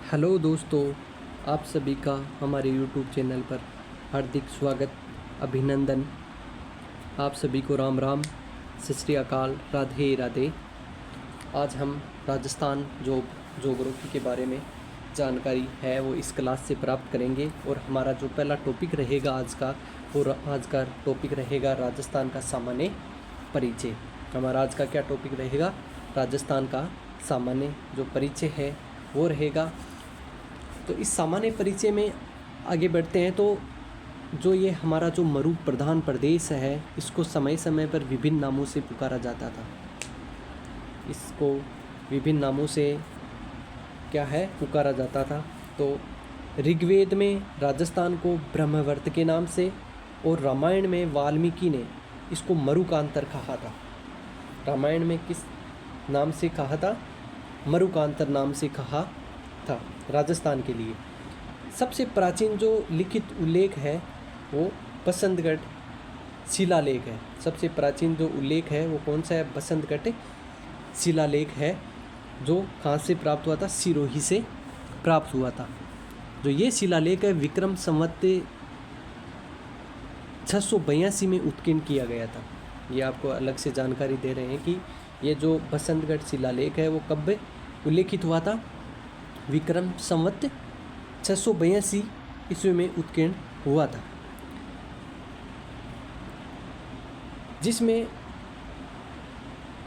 Hello दोस्तों, आप सभी का हमारे यूट्यूब चैनल पर हार्दिक स्वागत, अभिनंदन। आप सभी को राम राम, सत श्री अकाल, राधे राधे। आज हम राजस्थान जोग्राफी के बारे में जानकारी है वो इस क्लास से प्राप्त करेंगे। और हमारा जो पहला टॉपिक रहेगा आज का टॉपिक रहेगा राजस्थान का सामान्य परिचय। हमारा आज का क्या टॉपिक रहेगा? राजस्थान का सामान्य जो परिचय है वो रहेगा। तो इस सामान्य परिचय में आगे बढ़ते हैं तो जो ये हमारा जो मरु प्रधान प्रदेश है, इसको समय समय पर विभिन्न नामों से पुकारा जाता था। इसको विभिन्न नामों से क्या है पुकारा जाता था। तो ऋग्वेद में राजस्थान को ब्रह्मवर्त के नाम से और रामायण में वाल्मीकि ने इसको मरुकांतर कहा था। रामायण में किस नाम से कहा था? मरुकांतर नाम से कहा था राजस्थान के लिए। सबसे प्राचीन जो लिखित उल्लेख है वो बसंतगढ़ शिलालेख है। सबसे प्राचीन जो उल्लेख है वो कौन सा है? बसंतगढ़ शिलालेख है, जो कहाँ से प्राप्त हुआ था? सिरोही से प्राप्त हुआ था। जो ये शिलालेख है विक्रम संवत 682 में उत्कीर्ण किया गया था। ये आपको अलग से जानकारी दे रहे हैं कि ये जो बसंतगढ़ शिलालेख है वो कब उल्लेखित हुआ था? विक्रम संवत 682 ईस्वी में उत्कीर्ण हुआ था, जिसमें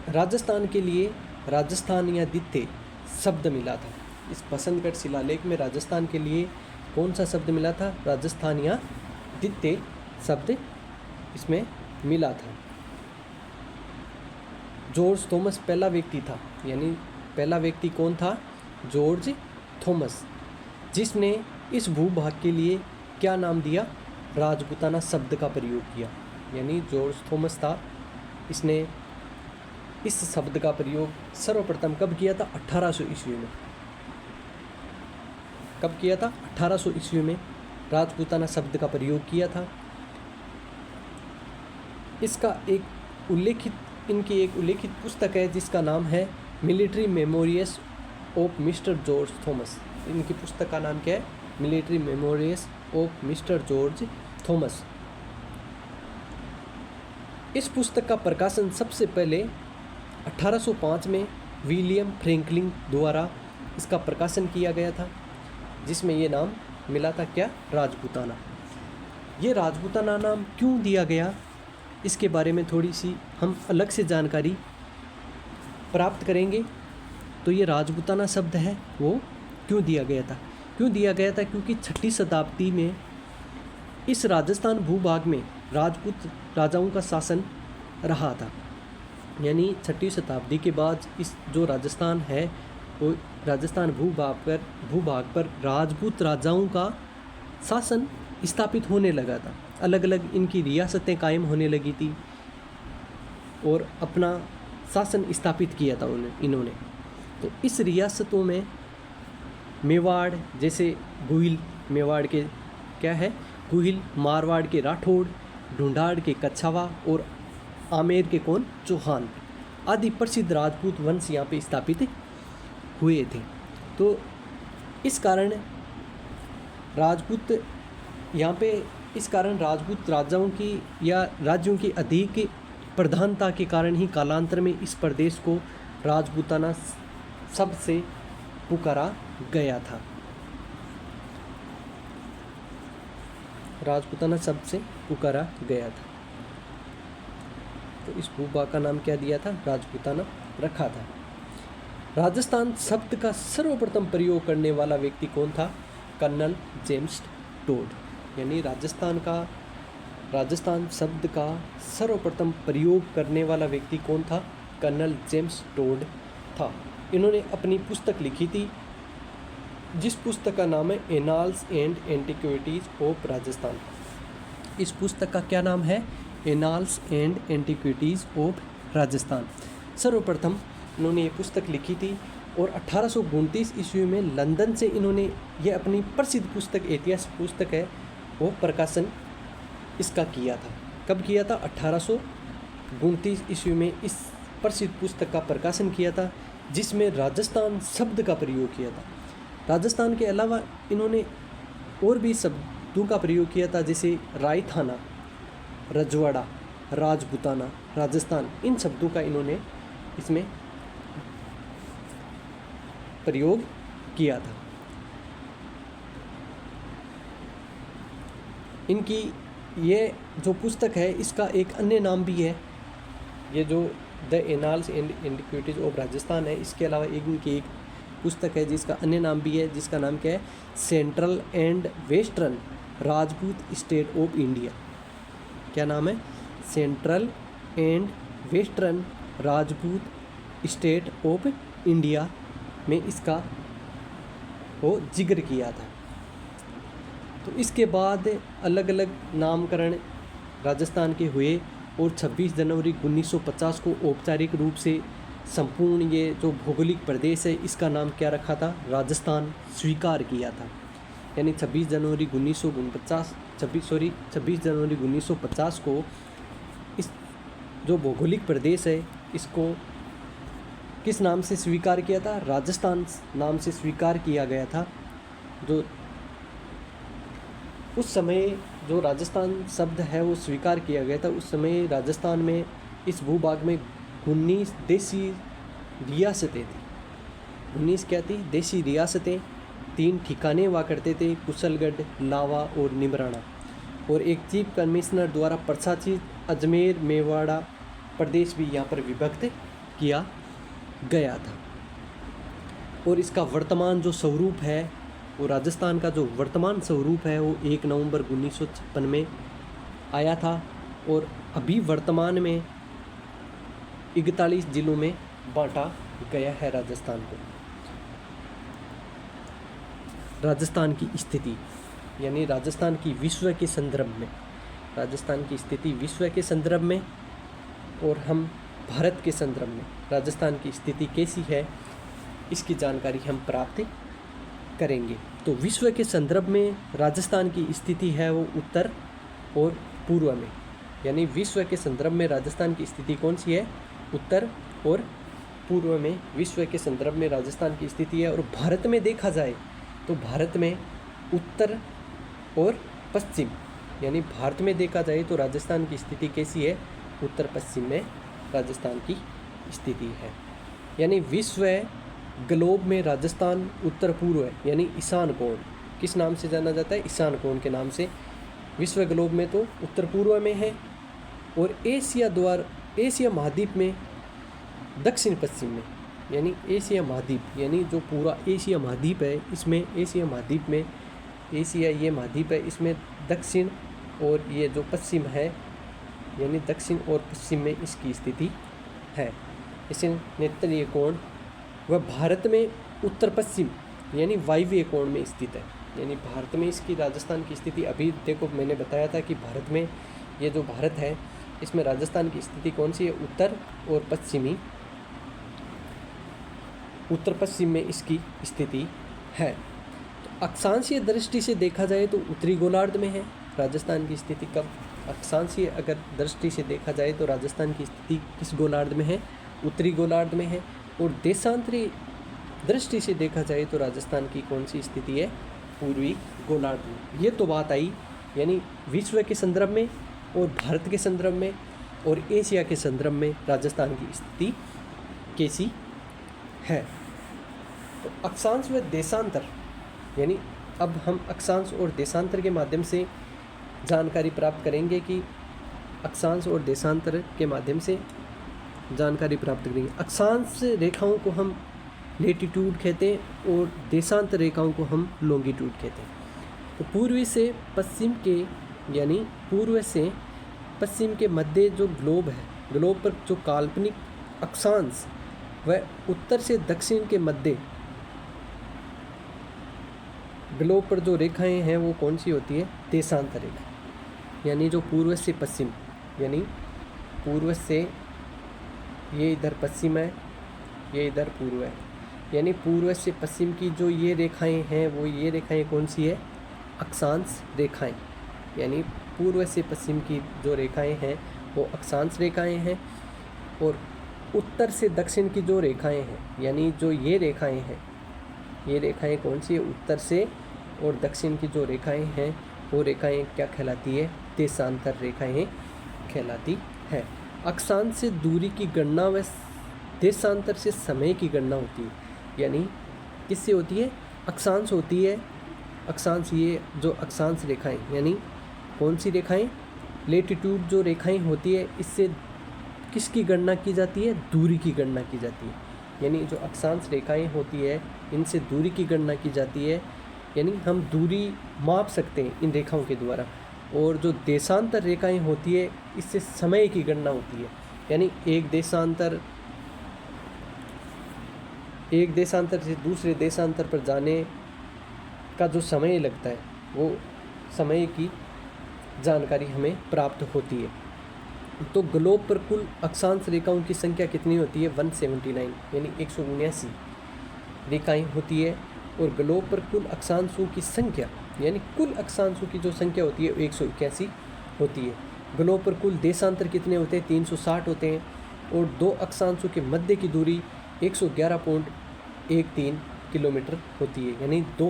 राजस्थान के लिए राजस्थानियादित्य शब्द मिला था। इस बसंतगढ़ शिलालेख में राजस्थान के लिए कौन सा शब्द मिला था? राजस्थानियादित्य शब्द इसमें मिला था। जॉर्ज थॉमस पहला व्यक्ति था, यानी पहला व्यक्ति कौन था? जॉर्ज थॉमस, जिसने इस भूभाग के लिए क्या नाम दिया? राजपूताना शब्द का प्रयोग किया। यानी जॉर्ज थॉमस था, इसने इस शब्द का प्रयोग सर्वप्रथम कब किया था? 1800 ईस्वी में। कब किया था? 1800 ईस्वी में राजपूताना शब्द का प्रयोग किया था। इसका इनकी एक उल्लेखित पुस्तक है जिसका नाम है military memories of mister George Thomas. इनकी पुस्तक का नाम क्या है? Military memories of mister George Thomas. इस पुस्तक का प्रकाशन सबसे पहले 1805 में विलियम फ्रैंकलिन द्वारा इसका प्रकाशन किया गया था, जिसमें ये नाम मिला था क्या? राजपूताना। ये राजपूताना नाम क्यों दिया गया, इसके बारे में थोड़ी सी हम अलग से जानकारी प्राप्त करेंगे। तो ये राजपूताना शब्द है वो क्यों दिया गया था? क्योंकि 6ठी शताब्दी में इस राजस्थान भूभाग में राजपूत राजाओं का शासन रहा था। यानी 6ठी शताब्दी के बाद इस जो राजस्थान है वो राजस्थान भूभाग पर राजपूत राजाओं का शासन स्थापित होने लगा था। अलग अलग इनकी रियासतें कायम होने लगी थी और अपना शासन स्थापित किया था इन्होंने। तो इस रियासतों में मेवाड़, जैसे गुहिल मेवाड़ के क्या है? गुहिल, मारवाड़ के राठौड़, ढूंढाड़ के कच्छावा और आमेर के कौन? चौहान आदि प्रसिद्ध राजपूत वंश यहाँ पे स्थापित हुए थे। तो इस कारण राजपूत राजाओं की या राज्यों की अधिक प्रधानता के कारण ही कालांतर में इस प्रदेश को राजपूताना शब्द से पुकारा गया था। राजपूताना शब्द से पुकारा गया था। तो इस भूभाग का नाम क्या दिया था? राजपूताना रखा था। राजस्थान शब्द का सर्वप्रथम प्रयोग करने वाला व्यक्ति कौन था? Colonel James Tod. यानी राजस्थान शब्द का सर्वप्रथम प्रयोग करने वाला व्यक्ति कौन था? कर्नल जेम्स टोड था। इन्होंने अपनी पुस्तक लिखी थी, जिस पुस्तक का नाम है annals and antiquities of Rajasthan. इस पुस्तक का क्या नाम है? Annals and antiquities of Rajasthan. सर्वप्रथम इन्होंने ये पुस्तक लिखी थी और 1829 ईस्वी में लंदन से इन्होंने ये अपनी प्रसिद्ध पुस्तक, ऐतिहासिक पुस्तक है, वो प्रकाशन इसका किया था। कब किया था? 1829 ईस्वी में इस प्रसिद्ध पुस्तक का प्रकाशन किया था, जिसमें राजस्थान शब्द का प्रयोग किया था। राजस्थान के अलावा इन्होंने और भी शब्दों का प्रयोग किया था, जैसे रायथाना, रजवाड़ा, राजपूताना, राजस्थान, इन शब्दों का इन्होंने इसमें प्रयोग किया था। इनकी ये जो पुस्तक है इसका एक अन्य नाम भी है, ये जो the annals and antiquities of Rajasthan है, इसके अलावा इनकी एक पुस्तक है जिसका अन्य नाम भी है, जिसका नाम क्या है, central and western Rajput state of India. क्या नाम है? Central and western Rajput state of India में इसका वो जिक्र किया था। तो इसके बाद अलग अलग नामकरण राजस्थान के हुए और 26 जनवरी 1950 को औपचारिक रूप से संपूर्ण ये जो भौगोलिक प्रदेश है इसका नाम क्या रखा था? राजस्थान स्वीकार किया था। यानी 26 जनवरी 1950 को इस जो भौगोलिक प्रदेश है इसको किस नाम से स्वीकार किया था? राजस्थान नाम से स्वीकार किया गया था। जो उस समय जो राजस्थान शब्द है वो स्वीकार किया गया था, उस समय राजस्थान में इस भूभाग में 19 देसी रियासतें थी। 19 क्या थी? देसी रियासतें। 3 ठिकाने हुआ करते थे, कुशलगढ़, लावा और निमराना, और एक चीफ कमिश्नर द्वारा प्रशासित अजमेर मेवाड़ा प्रदेश भी यहाँ पर विभक्त किया गया था। और इसका वर्तमान जो स्वरूप है वो राजस्थान का जो वर्तमान स्वरूप है वो 1 नवंबर 1956 में आया था, और अभी वर्तमान में 41 जिलों में बांटा गया है राजस्थान को। राजस्थान की स्थिति, यानी राजस्थान की विश्व के संदर्भ में, राजस्थान की स्थिति विश्व के संदर्भ में और हम भारत के संदर्भ में राजस्थान की स्थिति कैसी है इसकी जानकारी हम प्राप्त करेंगे। तो विश्व के संदर्भ में राजस्थान की स्थिति है वो उत्तर और पूर्व में, यानी विश्व के संदर्भ में राजस्थान की स्थिति कौन सी है? उत्तर और पूर्व में विश्व के संदर्भ में राजस्थान की स्थिति है। और भारत में देखा जाए तो भारत में उत्तर और पश्चिम, यानी भारत में देखा जाए तो राजस्थान की स्थिति कैसी है? उत्तर पश्चिम में राजस्थान की स्थिति है। यानी विश्व ग्लोब में राजस्थान उत्तर पूर्व है, यानी ईशान कोण किस नाम से जाना जाता है? ईशान कोण के नाम से विश्व ग्लोब में तो उत्तर पूर्व में है, और एशिया महाद्वीप में दक्षिण पश्चिम में, यानी एशिया महाद्वीप, यानी जो पूरा एशिया महाद्वीप है इसमें एशिया महाद्वीप में एशिया ये महाद्वीप है, इसमें दक्षिण और ये जो पश्चिम है यानी दक्षिण और पश्चिम में इसकी स्थिति है। इसे नेत्रीय कोण वह भारत में उत्तर पश्चिम यानी वायव्य कोण में स्थित है। यानी भारत में इसकी राजस्थान की स्थिति, अभी देखो मैंने बताया था कि भारत में ये जो भारत है इसमें राजस्थान की स्थिति कौन सी है? उत्तर और पश्चिमी, उत्तर पश्चिम में इसकी स्थिति है। तो अक्षांशीय दृष्टि से देखा जाए तो उत्तरी गोलार्ध में है राजस्थान की स्थिति। कब अक्षांशीय अगर दृष्टि से देखा जाए तो राजस्थान की स्थिति किस गोलार्ध में है? उत्तरी गोलार्ध में है। और देशांतरी दृष्टि से देखा जाए तो राजस्थान की कौन सी स्थिति है? पूर्वी गोलार्ध में। ये तो बात आई, यानी विश्व के संदर्भ में और भारत के संदर्भ में और एशिया के संदर्भ में राजस्थान की स्थिति कैसी है। तो अक्षांश व देशांतर, यानी अब हम अक्षांश और देशांतर के माध्यम से जानकारी प्राप्त करेंगे कि अक्षांश और देशांतर के माध्यम से जानकारी प्राप्त करेंगे। अक्षांश रेखाओं को हम लेटीट्यूड कहते हैं और देशांतर रेखाओं को हम लॉन्गिट्यूड कहते हैं। तो पूर्वी से पश्चिम के, यानी पूर्व से पश्चिम के मध्य जो ग्लोब है, ग्लोब पर जो काल्पनिक अक्षांश वह उत्तर से दक्षिण के मध्य ग्लोब पर जो रेखाएं हैं वो कौन सी होती है? देशांतर रेखा। यानी जो पूर्व से पश्चिम, यानी पूर्व से ये इधर पश्चिम है, ये इधर पूर्व है, यानी पूर्व से पश्चिम की जो ये रेखाएं हैं वो ये रेखाएं कौन सी है? अक्षांश रेखाएं। यानी पूर्व से पश्चिम की जो रेखाएं हैं वो अक्षांश रेखाएं हैं, और उत्तर से दक्षिण की जो रेखाएं हैं, यानी जो ये रेखाएं हैं ये रेखाएं कौन सी है, उत्तर से और दक्षिण की जो रेखाएं हैं वो रेखाएं क्या कहलाती है, देशांतर रेखाएं कहलाती है। अक्षांश से दूरी की गणना व देशांतर से समय की गणना होती है, यानी किससे होती है, अक्षांश होती है। अक्षांश, ये जो अक्षांश रेखाएं यानी कौन सी रेखाएं, लेटीट्यूड जो रेखाएं होती है, इससे किसकी गणना की जाती है, दूरी की गणना की जाती है। यानी जो अक्षांश रेखाएं होती है इनसे दूरी की गणना की जाती है, यानी हम दूरी माप सकते हैं इन रेखाओं के द्वारा। और जो देशांतर रेखाएं होती है इससे समय की गणना होती है, यानी एक देशांतर से दूसरे देशांतर पर जाने का जो समय लगता है वो समय की जानकारी हमें प्राप्त होती है। तो ग्लोब पर कुल अक्षांश रेखाओं की संख्या कितनी होती है, 179 यानी 179 रेखाएं होती है। और ग्लोब पर कुल अक्षांशों की संख्या यानी कुल अक्षांशों की जो संख्या होती है 181 होती है। ग्लोब पर कुल देशांतर कितने होते हैं, 360 होते हैं। और दो अक्षांशों के मध्य की दूरी 111.13 किलोमीटर होती है। यानी दो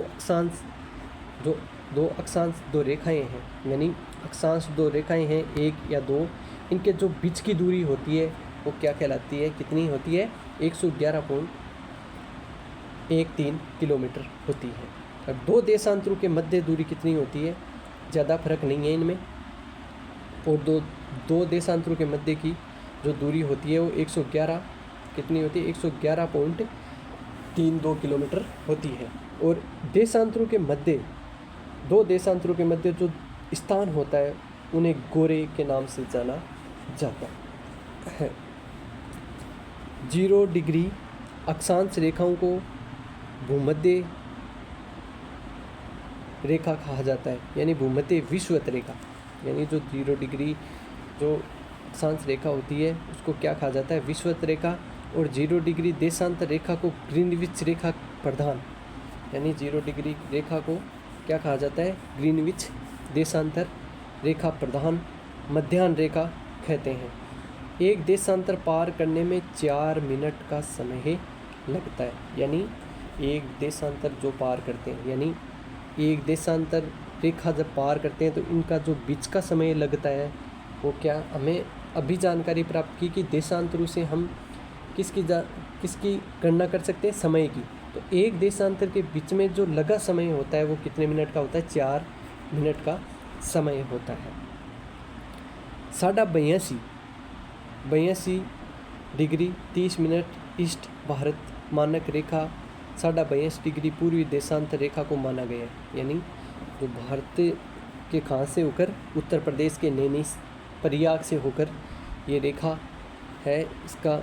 अक्षांश दो रेखाएं हैं, यानी अक्षांश दो रेखाएं हैं, एक या दो, इनके जो बीच की दूरी होती है वो क्या कहलाती है, कितनी होती है, 111.13 किलोमीटर होती है। अब दो देशांतरों के मध्य दूरी कितनी होती है, ज़्यादा फर्क नहीं है इनमें। और दो देशांतरों के मध्य की जो दूरी होती है वो 111 कितनी होती है, 111.32 किलोमीटर होती है। और देशांतरों के मध्य, दो देशांतरों के मध्य जो स्थान होता है उन्हें गोरे के नाम से जाना जाता है। 0 डिग्री अक्षांश रेखाओं को भूमध्य रेखा कहा जाता है, यानी भूमध्य विषुवत रेखा। यानी जो 0 डिग्री जो अक्षांश रेखा होती है उसको क्या कहा जाता है, विषुवत रेखा। और 0 डिग्री देशांतर रेखा को ग्रीनविच रेखा प्रधान, यानी 0 डिग्री रेखा को क्या कहा जाता है, ग्रीनविच देशांतर रेखा प्रधान मध्याह्न रेखा कहते हैं। एक देशांतर पार करने में 4 मिनट का समय लगता है। यानी एक देशांतर जो पार करते हैं, यानी एक देशांतर रेखा जब पार करते हैं तो इनका जो बीच का समय लगता है वो क्या, हमें अभी जानकारी प्राप्त की कि देशांतरों से हम किसकी गणना कर सकते हैं, समय की। तो एक देशांतर के बीच में जो लगा समय होता है वो कितने मिनट का होता है, 4 मिनट का समय होता है। 82 डिग्री 30 मिनट ईस्ट भारत मानक रेखा 82 डिग्री पूर्वी देशांतर रेखा को माना गया है। यानी जो भारत के खां से होकर उत्तर प्रदेश के नैनी प्रयाग से होकर ये रेखा है, इसका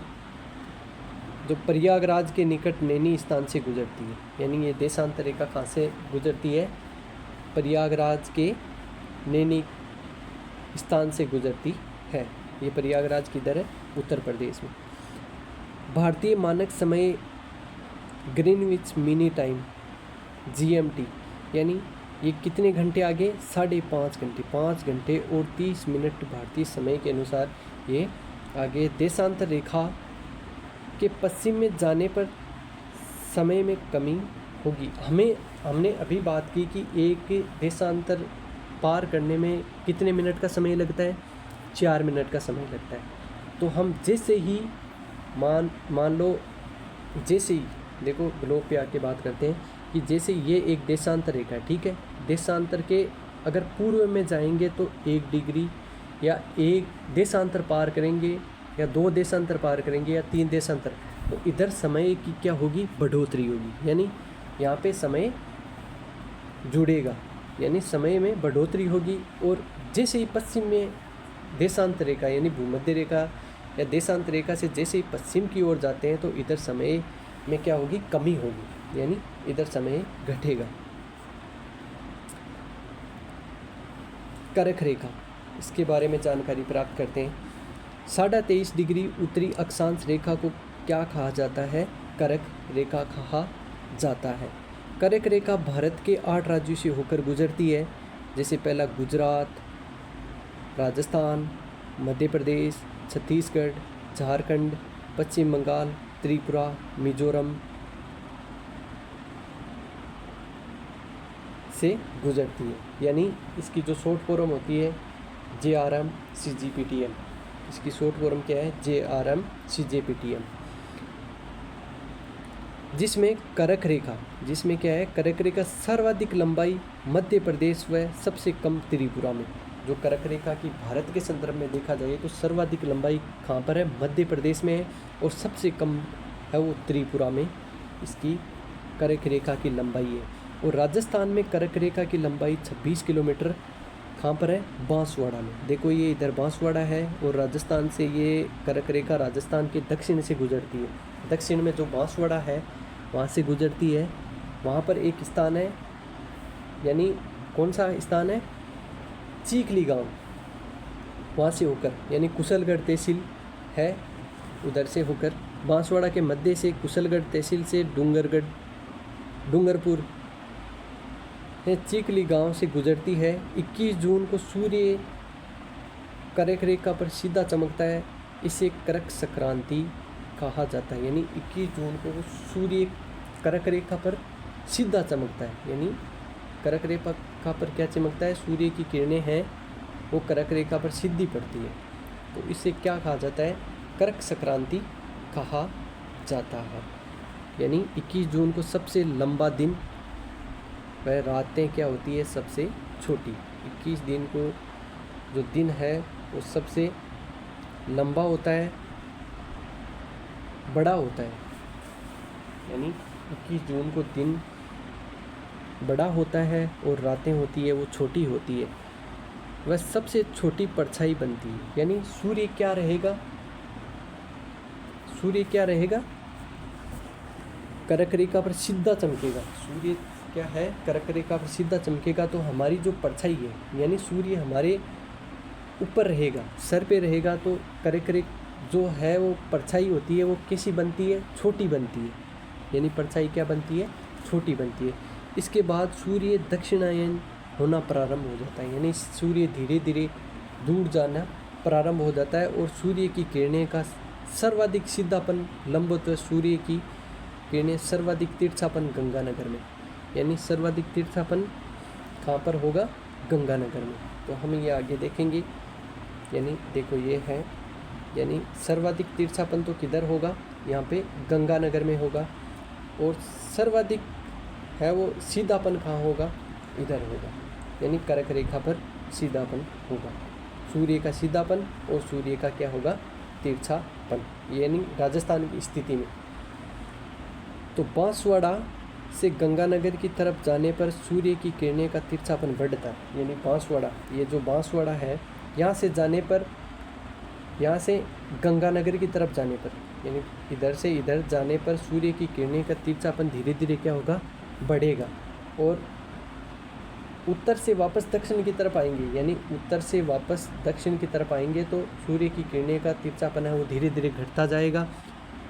जो प्रयागराज के निकट नैनी स्थान से गुजरती है। यानी ये देशांतर रेखा कहाँ से गुजरती है, प्रयागराज के नैनी स्थान से गुजरती है। ये प्रयागराज किधर है, उत्तर प्रदेश में। भारतीय मानक समय ग्रीनविच मीनी टाइम GMT, यानी ये कितने घंटे आगे, 5.5 घंटे, 5 घंटे और 30 मिनट भारतीय समय के अनुसार ये आगे। देशांतर रेखा के पश्चिम में जाने पर समय में कमी होगी। हमने अभी बात की कि एक देशांतर पार करने में कितने मिनट का समय लगता है, 4 मिनट का समय लगता है। तो हम जैसे ही मान लो, जैसे ही देखो ग्लोब पे आके बात करते हैं कि जैसे ये एक देशांतर रेखा है, ठीक है, देशांतर के अगर पूर्व में जाएंगे तो 1 डिग्री या एक देशांतर पार करेंगे या 2 देशांतर पार करेंगे या 3 देशांतर, तो इधर समय की क्या होगी, बढ़ोतरी होगी। यानी यहाँ पे समय जुड़ेगा, यानी समय में बढ़ोतरी होगी। और जैसे ही पश्चिम में देशांतर रेखा यानी भूमध्य रेखा या देशांतर रेखा से जैसे ही पश्चिम की ओर जाते हैं तो इधर समय में क्या होगी, कमी होगी, यानी इधर समय घटेगा। करक रेखा, इसके बारे में जानकारी प्राप्त करते हैं। 23.5 डिग्री उत्तरी अक्षांश रेखा को क्या कहा जाता है, करक रेखा कहा जाता है। करक रेखा भारत के 8 राज्यों से होकर गुजरती है, जैसे पहला गुजरात, राजस्थान, मध्य प्रदेश, छत्तीसगढ़, झारखंड, पश्चिम बंगाल, त्रिपुरा, मिजोरम, से गुजरती है, यानी इसकी जो शॉर्ट फॉर्म होती है JRM CGPTM। इसकी शॉर्ट फॉर्म क्या है? JRM CGPTM। जिसमें करक रेखा, जिसमें क्या है, करक रेखा सर्वाधिक लंबाई मध्य प्रदेश व सबसे कम त्रिपुरा में। जो करक रेखा की भारत के संदर्भ में देखा जाए तो सर्वाधिक लंबाई कहाँ पर है? मध्य प्रदेश में है, और सबसे कम है वो त्रिपुरा में इसकी करक रेखा की लंबाई है। और राजस्थान में करक रेखा की लंबाई 26 किलोमीटर कहाँ पर है? बांसवाड़ा में। देखो ये इधर बांसवाड़ा है, और राजस्थान से ये करक रेखा राजस्थान के दक्षिण से गुजरती है। दक्षिण में जो बांसवाड़ा है वहाँ से गुजरती है। वहाँ पर एक स्थान है, यानी कौन सा स्थान है? चीखली गांव, वहाँ से होकर, यानी कुशलगढ़ तहसील है, उधर से होकर बांसवाड़ा के मध्य से कुशलगढ़ तहसील से डूंगरपुर चीखली गांव से गुजरती है। 21 जून को सूर्य करक रेखा पर सीधा चमकता है, इसे करक संक्रांति कहा जाता है। यानी 21 जून को सूर्य करक रेखा पर सीधा चमकता है, यानी करक रेखा पर क्या चमकता है? सूर्य की किरणें हैं वो करक रेखा पर सीधी पड़ती है, तो इसे क्या कहा जाता है? करक संक्रांति कहा जाता है। यानी 21 जून को सबसे लंबा दिन, वह रातें क्या होती है? सबसे छोटी। 21 दिन को जो दिन है वो सबसे लंबा होता है, बड़ा होता है। यानी 21 जून को दिन बड़ा होता है और रातें होती है वो छोटी होती है। वह सबसे छोटी परछाई बनती है। यानी सूर्य क्या रहेगा? सूर्य क्या रहेगा? करक रेखा पर सीधा चमकेगा। सूर्य क्या है? करक रेखा पर सीधा चमकेगा, तो हमारी जो परछाई है, यानी सूर्य हमारे ऊपर रहेगा, सर पे रहेगा, तो करक रेखा जो है वो परछाई होती है वो कैसी बनती है? छोटी बनती है। यानी परछाई क्या बनती है? छोटी बनती है। इसके बाद सूर्य दक्षिणायन होना प्रारंभ हो जाता है, यानी सूर्य धीरे धीरे दूर जाना प्रारंभ हो जाता है, और सूर्य की किरणें का सर्वाधिक सीधापन लंबवत, सूर्य की किरणें सर्वाधिक तिरछापन गंगानगर में। यानी सर्वाधिक तिरछापन कहाँ पर होगा? गंगानगर में। तो हम ये आगे देखेंगे। यानी देखो ये है, यानी सर्वाधिक तिरछापन तो किधर होगा? यहाँ पे गंगानगर में होगा। और सर्वाधिक है वो सीधापन कहाँ होगा? इधर होगा, यानी करक रेखा पर सीधापन होगा। सूर्य का सीधापन और सूर्य का क्या होगा? तिरछापन, यानी राजस्थान की स्थिति में। तो बांसवाड़ा से गंगानगर की तरफ जाने पर सूर्य की किरणें का तिरछापन बढ़ता है। यानी बांसवाड़ा, ये जो बांसवाड़ा है, यहाँ से जाने पर, यहाँ से गंगानगर की तरफ जाने पर, यानी इधर से इधर जाने पर सूर्य की किरणें का तिरछापन धीरे धीरे क्या होगा? बढ़ेगा। और उत्तर से वापस दक्षिण की तरफ आएंगे, यानी उत्तर से वापस दक्षिण की तरफ आएंगे तो सूर्य की किरणें का तिरछापन है वो धीरे धीरे घटता जाएगा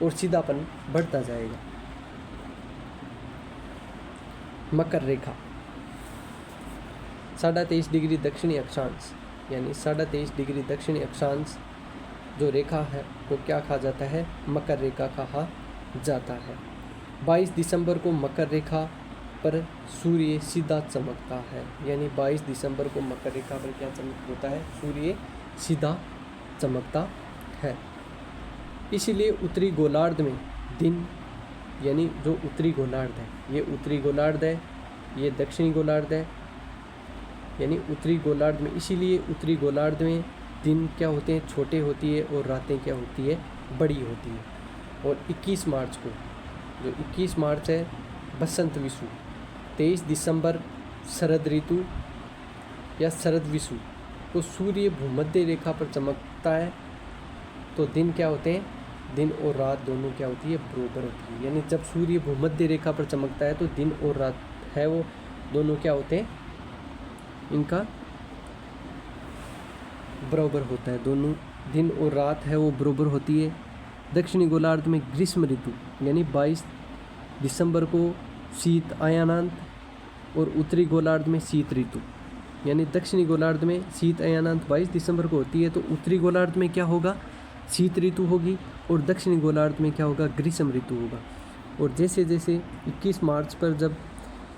और सीधापन बढ़ता जाएगा। मकर रेखा 23.5 डिग्री दक्षिणी अक्षांश, यानी 23.5 डिग्री दक्षिणी अक्षांश जो रेखा है वो क्या कहा जाता है? मकर रेखा कहा जाता है। 22 दिसंबर को मकर रेखा पर सूर्य सीधा चमकता है। यानी 22 दिसंबर को मकर रेखा पर क्या चमक होता है? सूर्य सीधा चमकता है। इसीलिए उत्तरी गोलार्ध में दिन, यानी जो उत्तरी गोलार्ध है, ये उत्तरी गोलार्ध है, ये दक्षिणी गोलार्ध है, यानी उत्तरी गोलार्ध में, इसीलिए उत्तरी गोलार्ध में दिन क्या होते हैं? छोटे होती है, और रातें क्या होती है? बड़ी होती है। और 21 मार्च को, जो 21 मार्च है, बसंत विषु, 23 दिसंबर शरद ऋतु या शरद विषु को सूर्य भूमध्य रेखा पर चमकता है, तो दिन क्या होते हैं? दिन और रात दोनों क्या होती है? बराबर होती है। यानी जब सूर्य भूमध्य रेखा पर चमकता है तो दिन और रात है वो दोनों क्या होते हैं? इनका बराबर होता है। दोनों दिन और रात है वो बराबर होती है। दक्षिणी गोलार्ध में ग्रीष्म ऋतु, यानी 22 दिसंबर को शीत अयनांत, और उत्तरी गोलार्ध में शीत ऋतु, यानी दक्षिणी गोलार्ध में शीत अयनांत 22 दिसंबर को होती है, तो उत्तरी गोलार्ध में क्या होगा? शीत ऋतु होगी, और दक्षिणी गोलार्ध में क्या होगा? ग्रीष्म ऋतु होगा। और जैसे जैसे 21 मार्च पर जब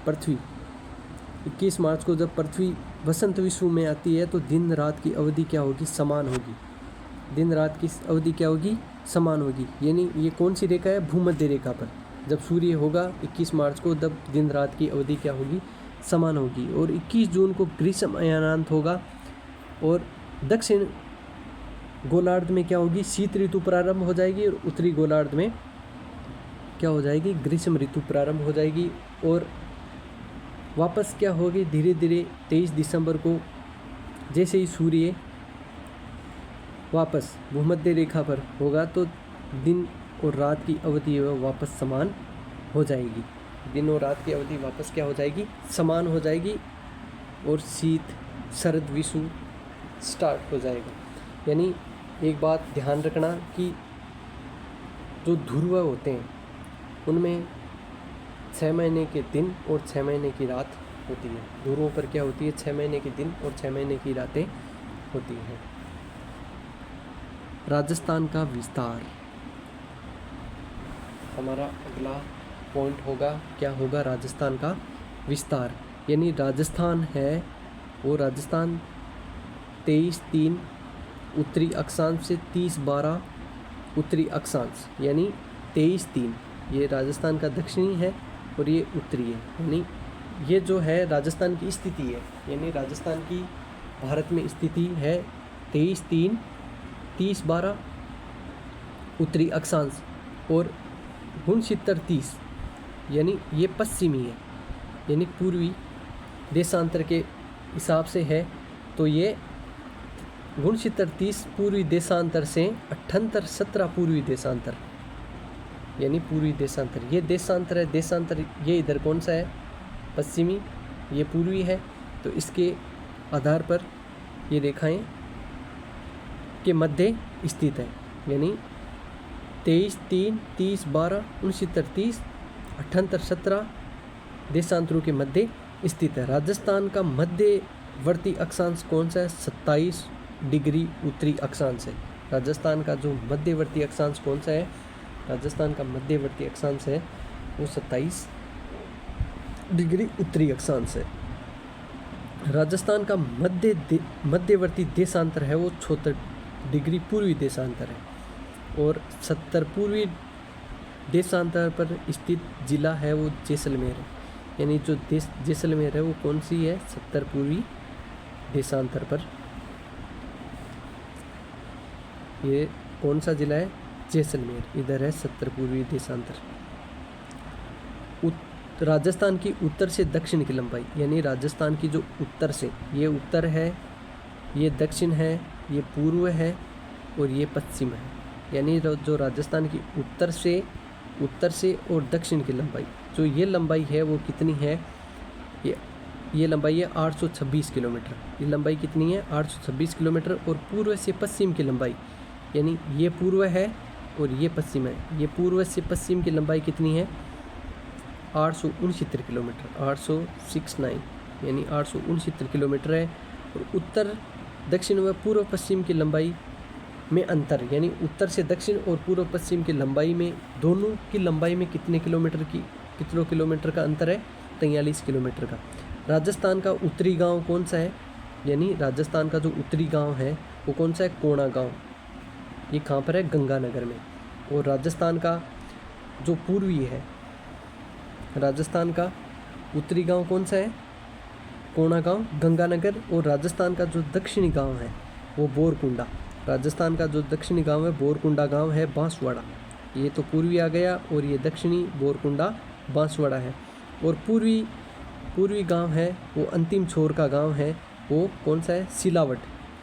पृथ्वी 21 मार्च को जब पृथ्वी वसंत विषु में आती है तो दिन रात की अवधि क्या होगी, समान होगी। दिन रात की अवधि क्या होगी, समान होगी। यानी ये कौन सी रेखा है, भूमध्य रेखा पर जब सूर्य होगा 21 मार्च को, तब दिन रात की अवधि क्या होगी, समान होगी। और 21 जून को ग्रीष्म अयानांत होगा और दक्षिण गोलार्ध में क्या होगी, शीत ऋतु प्रारंभ हो जाएगी और उत्तरी गोलार्ध में क्या हो जाएगी, ग्रीष्म ऋतु प्रारंभ हो जाएगी। और वापस क्या होगी, धीरे धीरे 23 दिसंबर को जैसे ही सूर्य वापस भूमध्य रेखा पर होगा तो दिन और रात की अवधि वापस समान हो जाएगी। दिन और रात की अवधि वापस क्या हो जाएगी, समान हो जाएगी और शीत शरद विषु स्टार्ट हो जाएगा। यानी एक बात ध्यान रखना कि जो ध्रुव होते हैं उनमें 6 महीने के दिन और 6 महीने की रात होती है। ध्रुवों पर क्या होती है, 6 महीने के दिन और 6 महीने की रातें होती हैं। राजस्थान का विस्तार हमारा अगला पॉइंट होगा, क्या होगा, राजस्थान का विस्तार। यानी राजस्थान है वो राजस्थान 23-3 उत्तरी अक्षांश से 30-12 उत्तरी अक्षांश, यानी 23-3 ये राजस्थान का दक्षिणी है और ये उत्तरी है। यानी ये जो है राजस्थान की स्थिति है, यानी राजस्थान की भारत में स्थिति है 23-3 30-12 उत्तरी अक्षांश और 69-30 यानी ये पश्चिमी है, यानी पूर्वी देशांतर के हिसाब से है। तो ये 69-30 पूर्वी देशांतर से 78-17 पूर्वी देशांतर, यानी पूर्वी देशांतर ये देशांतर है। देशांतर ये इधर कौन सा है, पश्चिमी, ये पूर्वी है। तो इसके आधार पर ये रेखाएं के मध्य स्थित है, यानी 23-3 30-12 69-30 78-17 देशांतरों के मध्य स्थित है। राजस्थान का मध्यवर्ती अक्षांश कौन सा है, 27 डिग्री उत्तरी अक्षांश है। राजस्थान का जो मध्यवर्ती अक्षांश कौन सा है, राजस्थान का मध्यवर्ती अक्षांश है वो 27 डिग्री उत्तरी अक्षांश है। राजस्थान का मध्यवर्ती देशांतर है वो 76 डिग्री पूर्वी देशांतर है और 70 पूर्वी देशांतर पर स्थित जिला है वो जैसलमेर है। यानी जो जैसलमेर है वो कौन सी है, 70 पूर्वी देशांतर पर। ये कौन सा जिला है, जैसलमेर, इधर है 70 पूर्वी देशांतर। राजस्थान की उत्तर से दक्षिण की लंबाई, यानी राजस्थान की जो उत्तर से, ये उत्तर है, ये दक्षिण है, ये पूर्व है और ये पश्चिम है। यानी जो राजस्थान की उत्तर से और दक्षिण की लंबाई, जो ये लंबाई है वो कितनी है, ये लंबाई है 826 किलोमीटर। ये लंबाई कितनी है, 826 किलोमीटर। और पूर्व से पश्चिम की लंबाई, यानी ये पूर्व है और ये पश्चिम है, ये पूर्व से पश्चिम की लंबाई कितनी है, 869 किलोमीटर, 869 यानी 869 किलोमीटर है। और उत्तर दक्षिण व पूर्व पश्चिम की लंबाई में अंतर, यानी उत्तर से दक्षिण और पूर्व पश्चिम की लंबाई में, दोनों की लंबाई में कितने किलोमीटर का अंतर है, 43 किलोमीटर का। राजस्थान का उत्तरी गांव कौन सा है, यानी राजस्थान का जो उत्तरी गांव है वो कौन सा है, कोणा गांव। ये कहाँ पर है, गंगानगर में। और राजस्थान का जो पूर्वी है, राजस्थान का उत्तरी गांव कौन सा है, कोणा गांव, गंगानगर। और राजस्थान का जो दक्षिणी गांव है वो बोरकुंडा। राजस्थान का जो दक्षिणी गांव है बोरकुंडा गांव है, बांसवाड़ा। ये तो पूर्वी आ गया और ये दक्षिणी बोरकुंडा बांसवाड़ा है। और पूर्वी गांव है वो अंतिम छोर का गांव है, वो कौन सा है, सिलावट,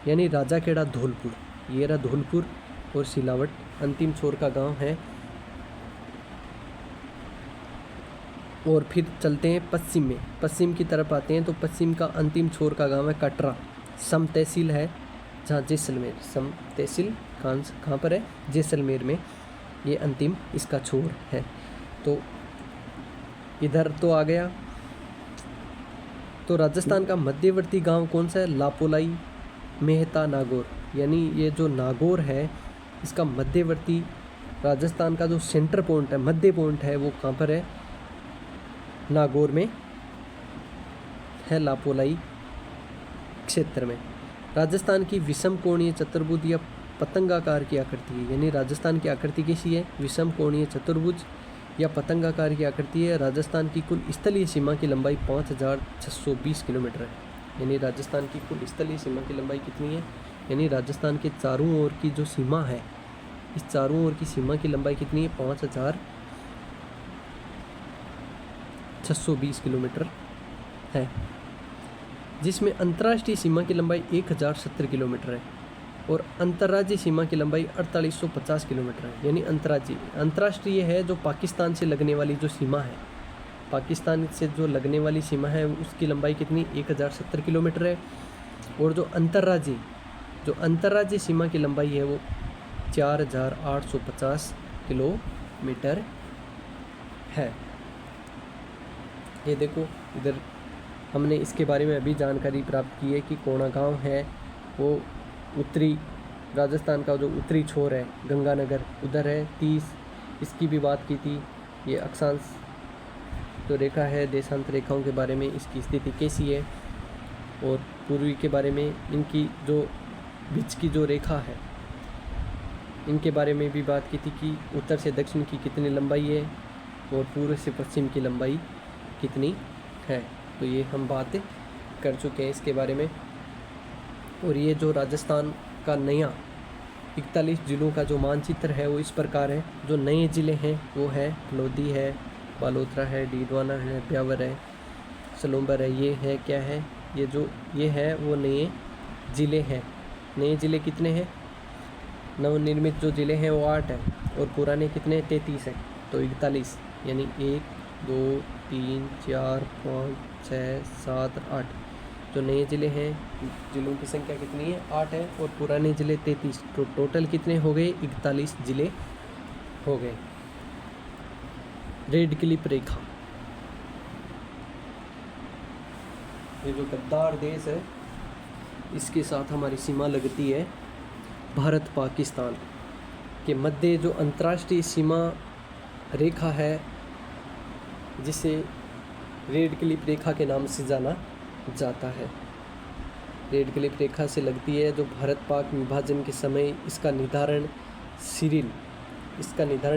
यानी राजाखेड़ा धौलपुर। ये रहा धौलपुर और सिलावट अंतिम छोर का गांव है। और फिर चलते हैं पश्चिम में, पश्चिम की तरफ आते हैं तो पश्चिम का अंतिम छोर का गांव है कटरा। सम तहसील है जहाँ जैसलमेर, सम तहसील कहाँ पर है, जैसलमेर में ये अंतिम इसका छोर है। तो इधर तो आ गया। तो राजस्थान का मध्यवर्ती गांव कौन सा है, लापोलाई, मेहता, नागौर। यानी ये जो नागौर है इसका मध्यवर्ती, राजस्थान का जो सेंटर पॉइंट है, मध्य पॉइंट है, वो कहाँ पर है, नागौर में है लापोलाई क्षेत्र में। राजस्थान की विषम कोणीय चतुर्भुज या पतंगाकार की आकृति है, यानी राजस्थान की आकृति कैसी है? विषम कोणीय चतुर्भुज या पतंगाकार की आकृति है। राजस्थान की कुल स्थलीय सीमा की लंबाई 5620 किलोमीटर है, यानी राजस्थान की कुल स्थलीय सीमा की लंबाई कितनी है? यानी राजस्थान के चारों ओर की जो सीमा है, इस चारों ओर की सीमा की लंबाई कितनी है? 5620 किलोमीटर है, जिसमें अंतर्राष्ट्रीय सीमा की लंबाई 1070 किलोमीटर है और अंतर्राज्यीय सीमा की लंबाई 4850 किलोमीटर है। यानी अंतर्राष्ट्रीय है जो पाकिस्तान से लगने वाली जो सीमा है, पाकिस्तान से जो लगने वाली सीमा है उसकी लंबाई कितनी? 1070 किलोमीटर है। और जो अंतर्राज्यीय सीमा की लंबाई है वो 4850 किलोमीटर है। ये देखो, इधर हमने इसके बारे में अभी जानकारी प्राप्त की है कि कोणागांव है वो उत्तरी राजस्थान का जो उत्तरी छोर है, गंगानगर उधर है 30, इसकी भी बात की थी। ये अक्षांश जो रेखा है, देशांत रेखाओं के बारे में इसकी स्थिति कैसी है, और पूर्वी के बारे में इनकी जो बीच की जो रेखा है इनके बारे में भी बात की थी कि उत्तर से दक्षिण की कितनी लंबाई है और पूर्व से पश्चिम की लंबाई कितनी है। तो ये हम बात कर चुके हैं इसके बारे में। और ये जो राजस्थान का नया 41 जिलों का जो मानचित्र है वो इस प्रकार है। जो नए ज़िले हैं वो है लोधी है, बालोतरा है, डीडवाना है, ब्यावर है, सलूम्बर है। ये है क्या है? ये है वो नए ज़िले हैं। नए ज़िले कितने हैं? नवनिर्मित जो ज़िले हैं वो 8 हैं और पुराने कितने? 33 हैं। तो 41 यानी 1 2 3 4 5 6 7 8 जो नए ज़िले हैं, ज़िलों की संख्या कितनी है? 8 है और पुराने ज़िले 33। तो टोटल कितने हो गए? 41 ज़िले हो गए। रेड क्लिप रेखा, ये जो गद्दार देश है इसके साथ हमारी सीमा लगती है भारत पाकिस्तान के मध्य। जो अंतर्राष्ट्रीय सीमा रेखा है जिसे रेड क्लिप रेखा के नाम से जाना जाता है, रेड क्लिप रेखा से लगती है। जो भारत पाक विभाजन के समय इसका निर्धारण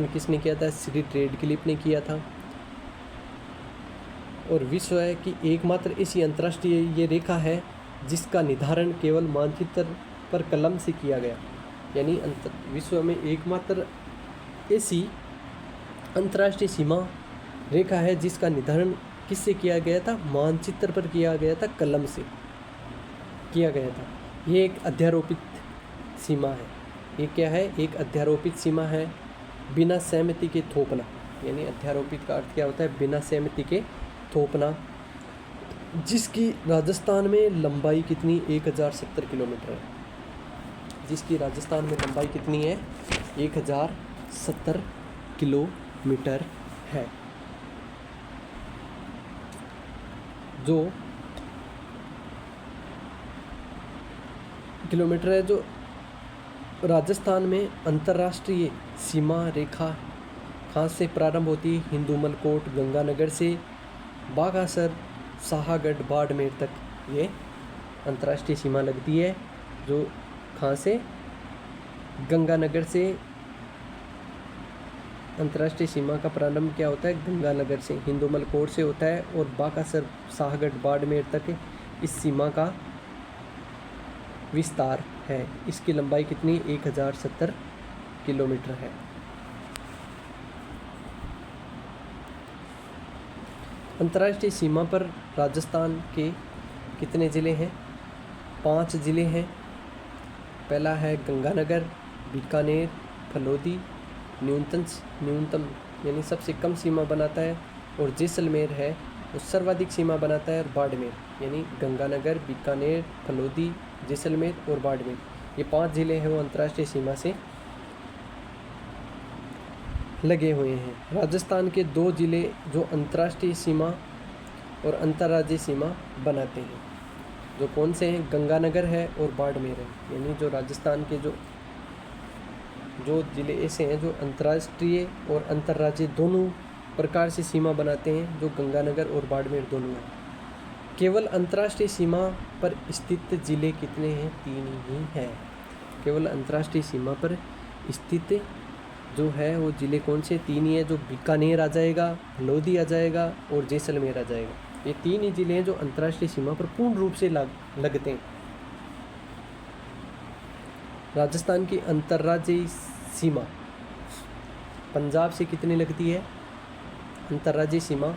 किसने किया था? सिरिल रेड क्लिप ने किया था। और विश्व है कि एकमात्र ऐसी अंतर्राष्ट्रीय ये रेखा है जिसका निर्धारण केवल मानचित्र पर कलम से किया गया। यानी विश्व में एकमात्र ऐसी अंतर्राष्ट्रीय सीमा रेखा है जिसका निर्धारण किससे किया गया था? मानचित्र पर किया गया था, कलम से किया गया था। ये एक अध्यारोपित सीमा है। ये क्या है? एक अध्यारोपित सीमा है, बिना सहमति के थोपना। यानी अध्यारोपित का अर्थ क्या होता है? बिना सहमति के थोपना, जिसकी राजस्थान में लंबाई कितनी? 1070 किलोमीटर है। जिसकी राजस्थान में लंबाई कितनी है? 1070 किलोमीटर है। जो किलोमीटर है जो राजस्थान में अंतर्राष्ट्रीय सीमा रेखा कहाँ से प्रारंभ होती है? हिंदुमलकोट गंगानगर से बागासर शाहगढ़ बाड़मेर तक ये अंतर्राष्ट्रीय सीमा लगती है। जो कहाँ से? गंगानगर से अंतर्राष्ट्रीय सीमा का प्रारंभ क्या होता है? गंगानगर से, हिंदुमलकोट से होता है और बागासर शाहगढ़ बाड़मेर तक इस सीमा का विस्तार है। इसकी लंबाई कितनी? 1070 किलोमीटर है। अंतर्राष्ट्रीय सीमा पर राजस्थान के कितने ज़िले हैं? 5 ज़िले हैं। पहला है गंगानगर, बीकानेर, फलोदी, न्यूनतम यानी सबसे कम सीमा बनाता है, और जैसलमेर है वो सर्वाधिक सीमा बनाता है, और बाड़मेर यानी गंगानगर, बीकानेर, फलोदी, जैसलमेर और बाड़मेर, ये 5 ज़िले हैं वो अंतर्राष्ट्रीय सीमा से लगे हुए हैं। राजस्थान के 2 ज़िले जो अंतर्राष्ट्रीय सीमा और अंतर्राज्यीय सीमा बनाते हैं, जो कौन से हैं? गंगानगर है और बाड़मेर है। यानी जो राजस्थान के जो ज़िले ऐसे हैं जो अंतर्राष्ट्रीय और अंतर्राज्यीय दोनों प्रकार से सीमा बनाते हैं, जो गंगानगर और बाड़मेर दोनों हैं। केवल अंतर्राष्ट्रीय सीमा पर स्थित जिले कितने हैं? 3 ही हैं। केवल अंतर्राष्ट्रीय सीमा पर स्थित जो है वो जिले कौन से? 3 ही है, जो बीकानेर आ जाएगा, लोधी आ जाएगा और जैसलमेर आ जाएगा। ये 3 ही जिले हैं जो अंतर्राष्ट्रीय सीमा पर पूर्ण रूप से लगते हैं। राजस्थान की अंतर्राज्यीय सीमा पंजाब से कितनी लगती है? अंतर्राज्यीय सीमा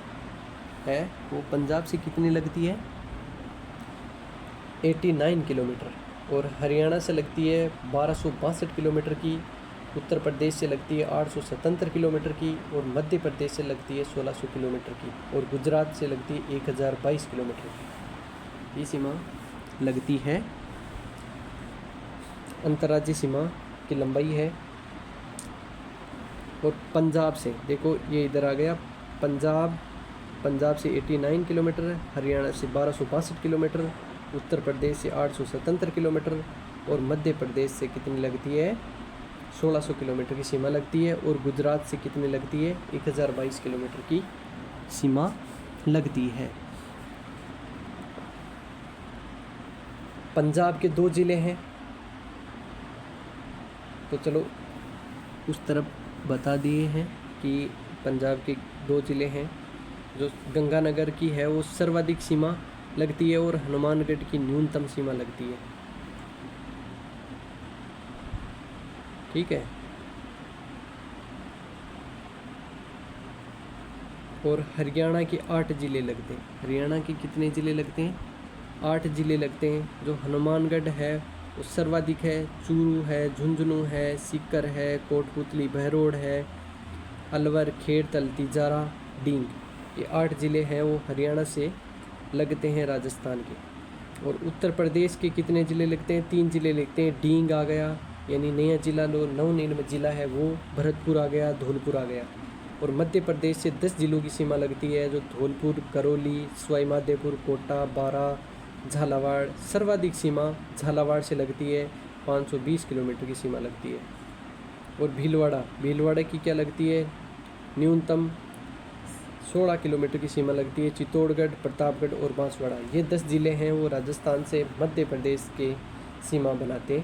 है वो पंजाब से कितनी लगती है? 89 किलोमीटर। और हरियाणा से लगती है 1262 किलोमीटर की, उत्तर प्रदेश से लगती है 877 किलोमीटर की और मध्य प्रदेश से लगती है 1600 किलोमीटर की और गुजरात से लगती है 1022 किलोमीटर की। ये सीमा लगती है। अंतर्राज्यीय सीमा की लंबाई है। और पंजाब से देखो, ये इधर आ गया पंजाब से 89 किलोमीटर है, हरियाणा से 1262 किलोमीटर, उत्तर प्रदेश से 877 किलोमीटर और मध्य प्रदेश से कितनी लगती है? 1600 किलोमीटर की सीमा लगती है। और गुजरात से कितनी लगती है? 1022 किलोमीटर की सीमा लगती है। पंजाब के 2 ज़िले हैं, तो चलो उस तरफ बता दिए हैं कि पंजाब के 2 ज़िले हैं। जो गंगानगर की है वो सर्वाधिक सीमा लगती है और हनुमानगढ़ की न्यूनतम सीमा लगती है। ठीक है। और हरियाणा के 8 ज़िले लगते हैं। हरियाणा के कितने ज़िले लगते हैं? 8 ज़िले लगते हैं। जो हनुमानगढ़ है वो सर्वाधिक है, चूरू है, झुंझुनू है, सीकर है, कोटपुतली, बहरोड है, अलवर, खेड़तल, तिजारा, डींग, ये 8 ज़िले हैं वो हरियाणा से लगते हैं राजस्थान के। और उत्तर प्रदेश के कितने ज़िले लगते हैं? 3 ज़िले लगते हैं। डींग आ गया, यानी नया ज़िला, नवनिर्मित ज़िला है वो, भरतपुर आ गया, धौलपुर आ गया। और मध्य प्रदेश से 10 ज़िलों की सीमा लगती है, जो धौलपुर, करौली, सवाई माधोपुर, कोटा, बारां, झालावाड़। सर्वाधिक सीमा झालावाड़ से लगती है, 520 किलोमीटर की सीमा लगती है। और भीलवाड़ा की क्या लगती है? न्यूनतम 16 किलोमीटर की सीमा लगती है। चित्तौड़गढ़, प्रतापगढ़ और बांसवाड़ा, ये 10 ज़िले हैं वो राजस्थान से मध्य प्रदेश के सीमा बनाते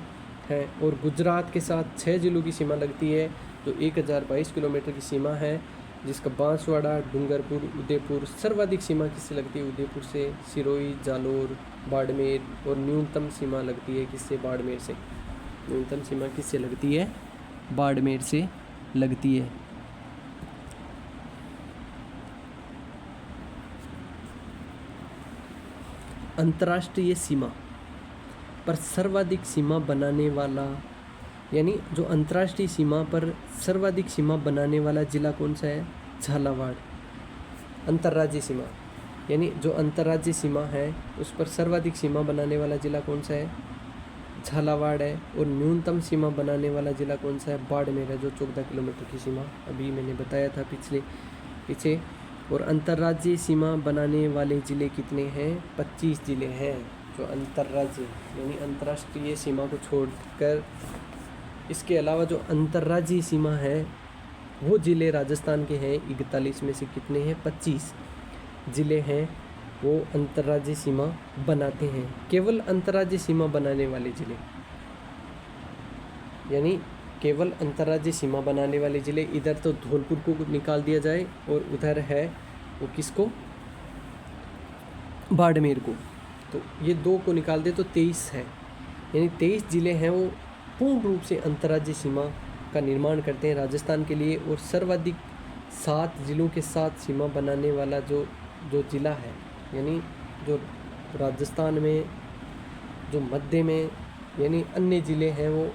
हैं। और गुजरात के साथ 6 ज़िलों की सीमा लगती है, जो 1022 किलोमीटर की सीमा है, जिसका बांसवाड़ा, डूंगरपुर, उदयपुर। सर्वाधिक सीमा किससे लगती है? उदयपुर से। सिरोही, जालोर, बाड़मेर। और न्यूनतम सीमा लगती है किससे? बाड़मेर से। न्यूनतम सीमा किससे लगती है? बाड़मेर से लगती है। अंतर्राष्ट्रीय सीमा पर सर्वाधिक सीमा बनाने वाला, यानी जो अंतर्राष्ट्रीय सीमा पर सर्वाधिक सीमा बनाने वाला जिला कौन सा है? झालावाड़। अंतर्राज्यीय सीमा, यानी जो अंतर्राज्यीय सीमा है उस पर सर्वाधिक सीमा बनाने वाला जिला कौन सा है? झालावाड़ है। और न्यूनतम सीमा बनाने वाला जिला कौन सा है? बाड़मेर है, जो 14 किलोमीटर की सीमा अभी मैंने बताया था पीछे। और अंतर्राज्यीय सीमा बनाने वाले ज़िले कितने हैं? 25 ज़िले हैं जो अंतर्राज्यीय, यानी अंतर्राष्ट्रीय सीमा को छोड़कर। इसके अलावा जो अंतर्राज्यीय सीमा है वो ज़िले राजस्थान के हैं 41 में से कितने हैं? 25 ज़िले हैं वो अंतर्राज्यीय सीमा बनाते हैं। केवल अंतर्राज्यीय सीमा बनाने वाले ज़िले, यानी केवल अंतर्राज्यीय सीमा बनाने वाले ज़िले, इधर तो धौलपुर को निकाल दिया जाए और उधर है वो किसको? बाड़मेर को। तो ये 2 को निकाल दे तो 23 है, यानी 23 ज़िले हैं वो पूर्ण रूप से अंतर्राज्यीय सीमा का निर्माण करते हैं राजस्थान के लिए। और सर्वाधिक 7 ज़िलों के साथ सीमा बनाने वाला जो ज़िला है, यानी जो राजस्थान में जो मध्य में, यानी अन्य ज़िले हैं वो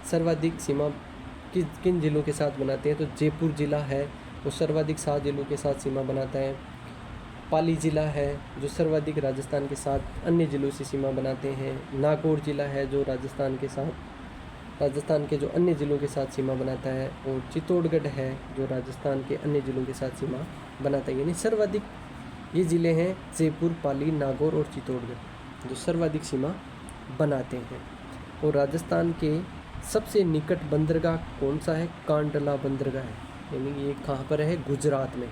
सर्वाधिक सीमा किन ज़िलों के साथ बनाते हैं? तो जयपुर ज़िला है वो सर्वाधिक 7 ज़िलों के साथ सीमा बनाता है। पाली ज़िला है जो सर्वाधिक राजस्थान के साथ अन्य ज़िलों से सीमा बनाते हैं। नागौर ज़िला है जो राजस्थान के जो अन्य ज़िलों के साथ सीमा बनाता है। और चित्तौड़गढ़ है जो राजस्थान के अन्य ज़िलों के साथ सीमा बनाता है। यानी सर्वाधिक ये ज़िले हैं जयपुर, पाली, नागौर और चित्तौड़गढ़ जो सर्वाधिक सीमा बनाते हैं। और राजस्थान के सबसे निकट बंदरगाह कौन सा है? कांडला बंदरगाह है, यानी ये कहाँ पर है? गुजरात में।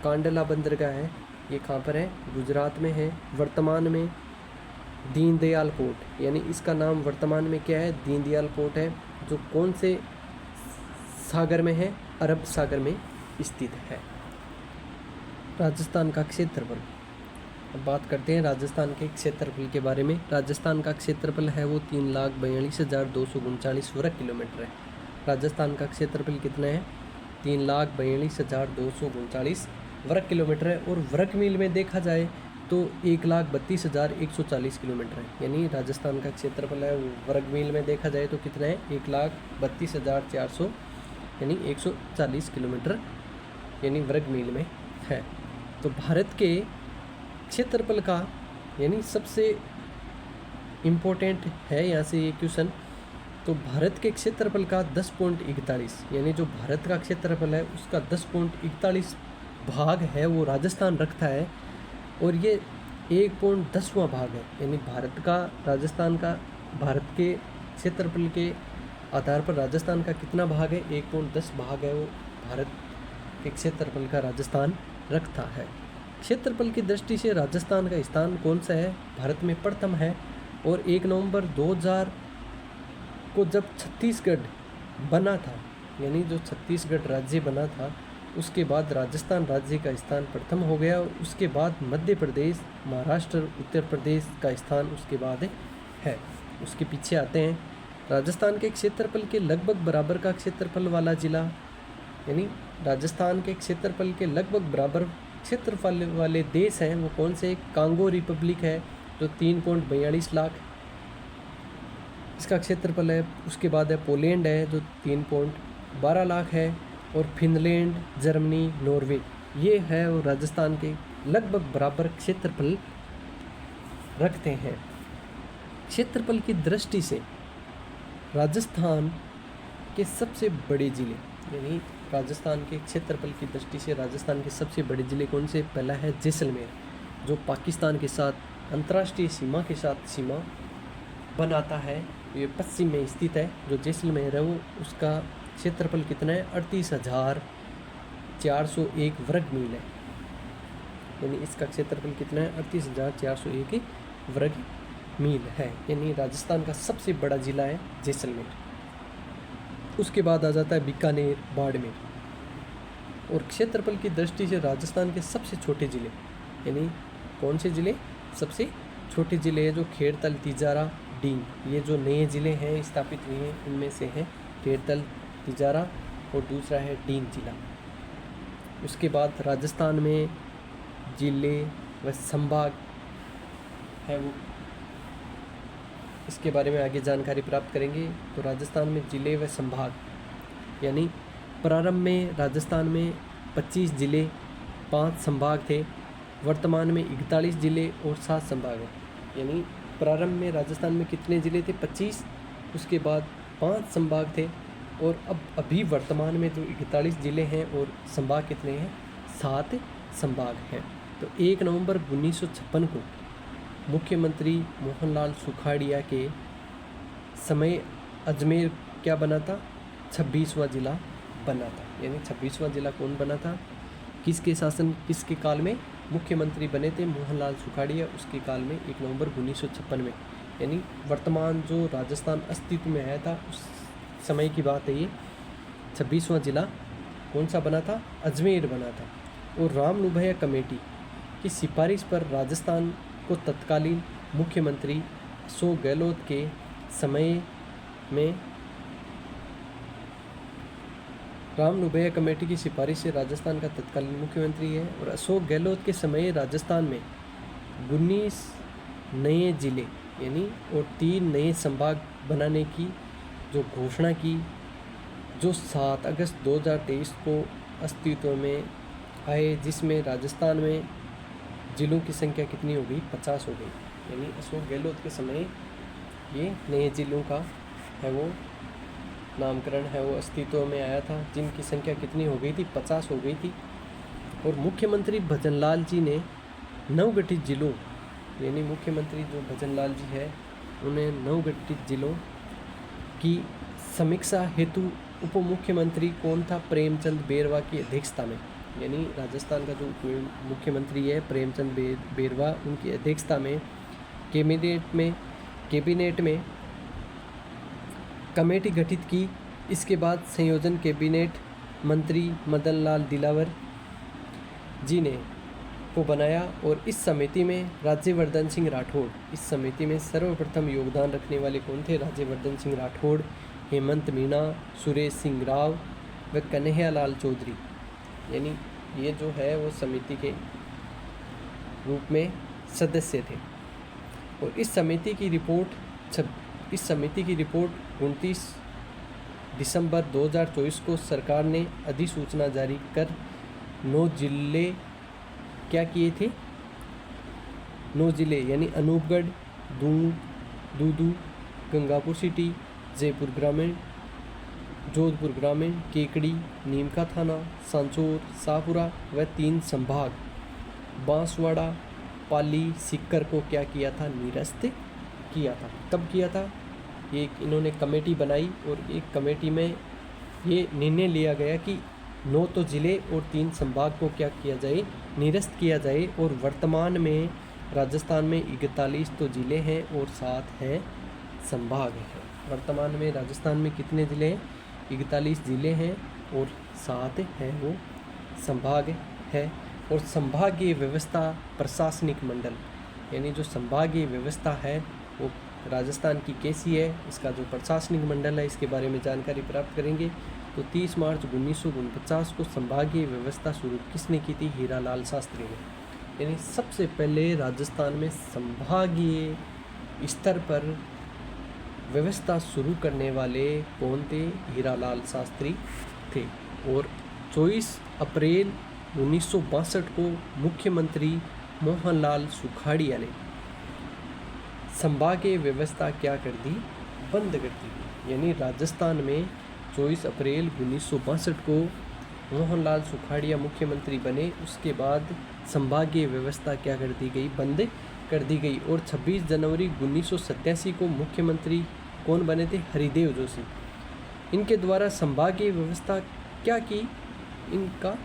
कांडला बंदरगाह है ये कहाँ पर है? गुजरात में है। वर्तमान में दीनदयाल पोर्ट, यानी इसका नाम वर्तमान में क्या है? दीनदयाल पोर्ट है, जो कौन से सागर में है? अरब सागर में स्थित है। राजस्थान का क्षेत्रफल, अब बात करते हैं राजस्थान के क्षेत्रफल के बारे में। राजस्थान का क्षेत्रफल है वो 3,42,239 वर्ग किलोमीटर है। राजस्थान का क्षेत्रफल कितना है? 3,42,239 वर्ग किलोमीटर है। और वर्ग मील में देखा जाए तो 1,32,140 किलोमीटर है। यानी राजस्थान का क्षेत्रफल है वो वर्ग मील में देखा जाए तो कितना है? 1,32,400 यानी 140 किलोमीटर यानी वर्ग मील में है। तो भारत के क्षेत्रफल का यानी सबसे इम्पोर्टेंट है यहाँ से ये क्वेश्चन, तो भारत के क्षेत्रफल का 10.41 यानी जो भारत का क्षेत्रफल है उसका 10.41 भाग है वो राजस्थान रखता है। और ये 1.10वां भाग है, यानी भारत का राजस्थान का भारत के क्षेत्रफल के आधार पर राजस्थान का कितना भाग है? 1.10 भाग है वो भारत के क्षेत्रफल का राजस्थान रखता है। क्षेत्रफल की दृष्टि से राजस्थान का स्थान कौन सा है? भारत में प्रथम है। और 1 नवंबर 2000 को जब छत्तीसगढ़ बना था, यानी जो छत्तीसगढ़ राज्य बना था, उसके बाद राजस्थान राज्य का स्थान प्रथम हो गया। और उसके बाद मध्य प्रदेश, महाराष्ट्र, उत्तर प्रदेश का स्थान उसके बाद है। उसके पीछे आते हैं राजस्थान के क्षेत्रफल के लगभग बराबर का क्षेत्रफल वाला जिला, यानी राजस्थान के क्षेत्रफल के लगभग बराबर क्षेत्रफल वाले देश हैं वो कौन से? कांगो रिपब्लिक है जो 3.42 लाख इसका क्षेत्रफल है। उसके बाद है पोलैंड है जो 3.12 लाख है। और फिनलैंड, जर्मनी, नॉर्वे, ये है वो राजस्थान के लगभग बराबर क्षेत्रफल रखते हैं। क्षेत्रफल की दृष्टि से राजस्थान के सबसे बड़े जिले, यानी राजस्थान के क्षेत्रफल की दृष्टि से राजस्थान के सबसे बड़े ज़िले कौन से? पहला है जैसलमेर, जो पाकिस्तान के साथ अंतर्राष्ट्रीय सीमा के साथ सीमा बनाता है। ये पश्चिम में स्थित है। जो जैसलमेर है वो उसका क्षेत्रफल कितना है? 38,401 वर्ग मील है। यानी इसका क्षेत्रफल कितना है? 38,401 वर्ग मील है। यानी राजस्थान का सबसे बड़ा ज़िला है जैसलमेर। उसके बाद आ जाता है बीकानेर, बाड़मेर। और क्षेत्रफल की दृष्टि से राजस्थान के सबसे छोटे ज़िले, यानी कौन से ज़िले? सबसे छोटे ज़िले हैं जो खेड़तल, तिजारा, डींग, ये जो नए ज़िले हैं स्थापित हुए हैं इनमें से हैं खेड़तल, तिजारा और दूसरा है डींग जिला। उसके बाद राजस्थान में जिले व संभाग है वो, इसके बारे में आगे जानकारी प्राप्त करेंगे। तो राजस्थान में जिले व संभाग, यानी प्रारंभ में राजस्थान में 25 जिले, 5 संभाग थे। वर्तमान में 41 जिले और 7 संभाग हैं। यानी प्रारंभ में राजस्थान में कितने ज़िले थे? 25। उसके बाद 5 संभाग थे। और अब अभी वर्तमान में जो 41 ज़िले हैं और संभाग कितने हैं? 7 संभाग हैं। तो 1 नवंबर 1956 को मुख्यमंत्री मोहनलाल सुखाड़िया के समय अजमेर क्या बना था? 26वां ज़िला बना था। यानी 26वां ज़िला कौन बना था? किसके शासन, किसके काल में मुख्यमंत्री बने थे? मोहनलाल सुखाड़िया, उसके काल में 1 नवंबर 1956 में। यानी वर्तमान जो राजस्थान अस्तित्व में आया था उस समय की बात है ये। 26वां ज़िला कौन सा बना था? अजमेर बना था। और रामनुभय कमेटी की सिफारिश पर राजस्थान को तत्कालीन मुख्यमंत्री अशोक गहलोत के समय में रामनुभय कमेटी की सिफारिश से राजस्थान का तत्कालीन मुख्यमंत्री है। और अशोक गहलोत के समय राजस्थान में 19 नए ज़िले यानी और 3 नए संभाग बनाने की जो घोषणा की, जो 7 अगस्त 2023 को अस्तित्व में आए, जिसमें राजस्थान में ज़िलों की संख्या कितनी हो गई? 50 हो गई। यानी अशोक गहलोत के समय ये नए ज़िलों का है वो नामकरण है वो अस्तित्व में आया था, जिनकी संख्या कितनी हो गई थी? 50 हो गई थी। और मुख्यमंत्री भजनलाल जी ने नवगठित जिलों, यानी मुख्यमंत्री जो भजनलाल जी है उन्हें नवगठित जिलों की समीक्षा हेतु उप मुख्यमंत्री कौन था? प्रेमचंद बेरवा की अध्यक्षता में यानी राजस्थान का जो मुख्यमंत्री है प्रेमचंद बेरवा, उनकी अध्यक्षता में कैबिनेट में कमेटी गठित की। इसके बाद संयोजन कैबिनेट मंत्री मदन लाल दिलावर जी ने को बनाया और इस समिति में राज्यवर्धन सिंह राठौड़, इस समिति में सर्वप्रथम योगदान रखने वाले कौन थे? राज्यवर्धन सिंह राठौड़, हेमंत मीणा, सुरेश सिंह राव व कन्हैयालाल चौधरी, यानी ये जो है वो समिति के रूप में सदस्य थे। और इस समिति की रिपोर्ट 29 दिसंबर 2024 को सरकार ने अधिसूचना जारी कर 9 जिले क्या किए थे? 9 जिले यानी अनूपगढ़, दूदू, गंगापुर सिटी, जयपुर ग्रामीण, जोधपुर ग्रामीण, केकड़ी, नीमका थाना, सांचौर, शाहपुरा व 3 संभाग बांसवाड़ा, पाली, सीकर को क्या किया था? निरस्त किया था। कब किया था? ये इन्होंने कमेटी बनाई और एक कमेटी में ये निर्णय लिया गया कि 9 तो ज़िले और 3 संभाग को क्या किया जाए? निरस्त किया जाए। और वर्तमान में राजस्थान में 41 तो ज़िले हैं और 7 हैं संभाग हैं। वर्तमान में राजस्थान में कितने ज़िले हैं? 41 ज़िले हैं और 7 हैं वो संभाग है। और संभागीय व्यवस्था प्रशासनिक मंडल, यानी जो संभागीय व्यवस्था है वो राजस्थान की कैसी है, इसका जो प्रशासनिक मंडल है इसके बारे में जानकारी प्राप्त करेंगे। तो 30 मार्च 1949 को संभागीय व्यवस्था शुरू किसने की थी? हीरालाल शास्त्री ने। यानी सबसे पहले राजस्थान में संभागीय स्तर पर व्यवस्था शुरू करने वाले कौन थे? हीरालाल शास्त्री थे। और 24 अप्रैल 1962 को मुख्यमंत्री मोहनलाल सुखाड़िया ने संभागीय व्यवस्था क्या कर दी? बंद कर दी। यानी राजस्थान में 24 अप्रैल 1962 को मोहनलाल सुखाड़िया मुख्यमंत्री बने, उसके बाद संभागीय व्यवस्था क्या कर दी गई? बंद कर दी गई। और 26 जनवरी 1987 को मुख्यमंत्री कौन बने थे? हरिदेव जोशी। इनके द्वारा संभागीय व्यवस्था क्या की? इनका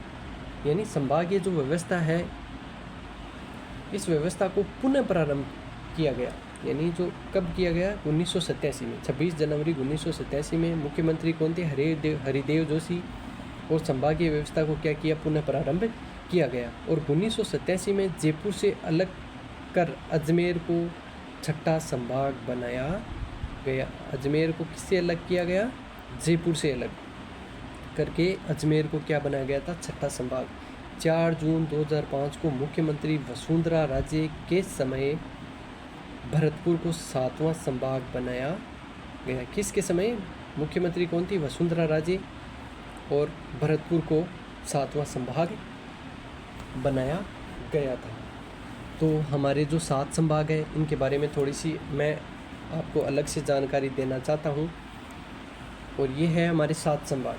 यानी संभागीय जो व्यवस्था है इस व्यवस्था को पुनः प्रारंभ किया गया। यानी जो कब किया गया? 1987 में। 26 जनवरी 1987 में मुख्यमंत्री कौन थे? हरिदेव जोशी। और संभागीय व्यवस्था को क्या किया? पुनः प्रारंभ किया गया। और 1987 में जयपुर से अलग कर अजमेर को छठा संभाग बनाया गया। अजमेर को किससे अलग किया गया? जयपुर से अलग करके अजमेर को क्या बनाया गया था? छठा संभाग। 4 जून 2005 को मुख्यमंत्री वसुंधरा राजे के समय भरतपुर को 7वां संभाग बनाया गया। किसके समय? मुख्यमंत्री कौन थी? वसुंधरा राजे। और भरतपुर को 7वां संभाग बनाया गया था। तो हमारे जो 7 संभाग हैं इनके बारे में थोड़ी सी मैं आपको अलग से जानकारी देना चाहता हूँ। और ये है हमारे 7 संभाग।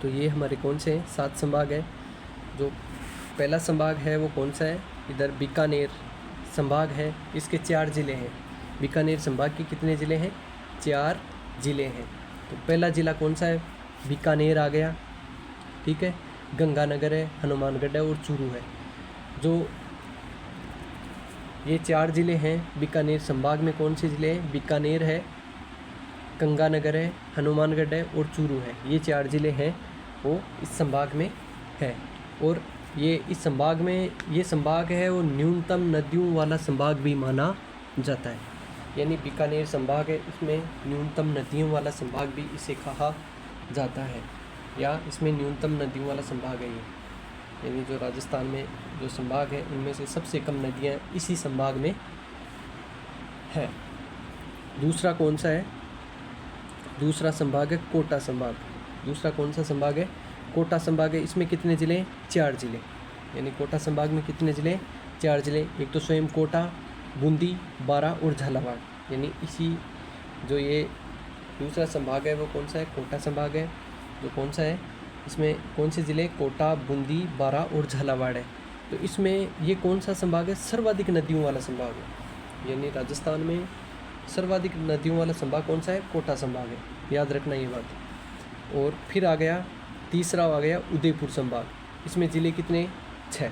तो ये हमारे कौन से हैं? 7 संभाग है। जो पहला संभाग है वो कौन सा है? इधर बीकानेर संभाग है, इसके 4 ज़िले हैं। बीकानेर संभाग के कितने ज़िले हैं? 4 ज़िले हैं। तो पहला ज़िला कौन सा है? बीकानेर आ गया, ठीक है। गंगानगर है, हनुमानगढ़ है और चूरू है। जो ये 4 ज़िले हैं बीकानेर संभाग में, कौन से ज़िले हैं? बीकानेर है, गंगानगर है, हनुमानगढ़ है और चूरू है। ये 4 ज़िले हैं वो इस संभाग में है। और ये इस संभाग में ये संभाग है वो न्यूनतम नदियों वाला संभाग भी माना जाता है। यानी बीकानेर संभाग है, इसमें न्यूनतम नदियों वाला संभाग भी इसे कहा जाता है, या इसमें न्यूनतम नदियों वाला संभाग है ये। यानी जो राजस्थान में जो संभाग है उनमें से सबसे कम नदियाँ इसी संभाग में है। दूसरा कौन सा है? दूसरा संभाग है कोटा संभाग। दूसरा कौन सा संभाग है? कोटा संभाग है। इसमें कितने ज़िले हैं? 4 ज़िले। यानी कोटा संभाग में कितने ज़िले हैं? 4 ज़िले। एक तो स्वयं कोटा, बूंदी, बारा और झालावाड़। यानी इसी जो ये दूसरा संभाग है वो कौन सा है? कोटा संभाग है। जो कौन सा है? इसमें कौन से ज़िले? कोटा, बूंदी, बारा और झालावाड़ है। तो इसमें ये कौन सा संभाग है? सर्वाधिक नदियों वाला संभाग है। यानी राजस्थान में सर्वाधिक नदियों वाला संभाग कौन सा है? कोटा संभाग है। याद रखना ये बात। और फिर आ गया तीसरा आ गया उदयपुर संभाग, इसमें ज़िले कितने? 6।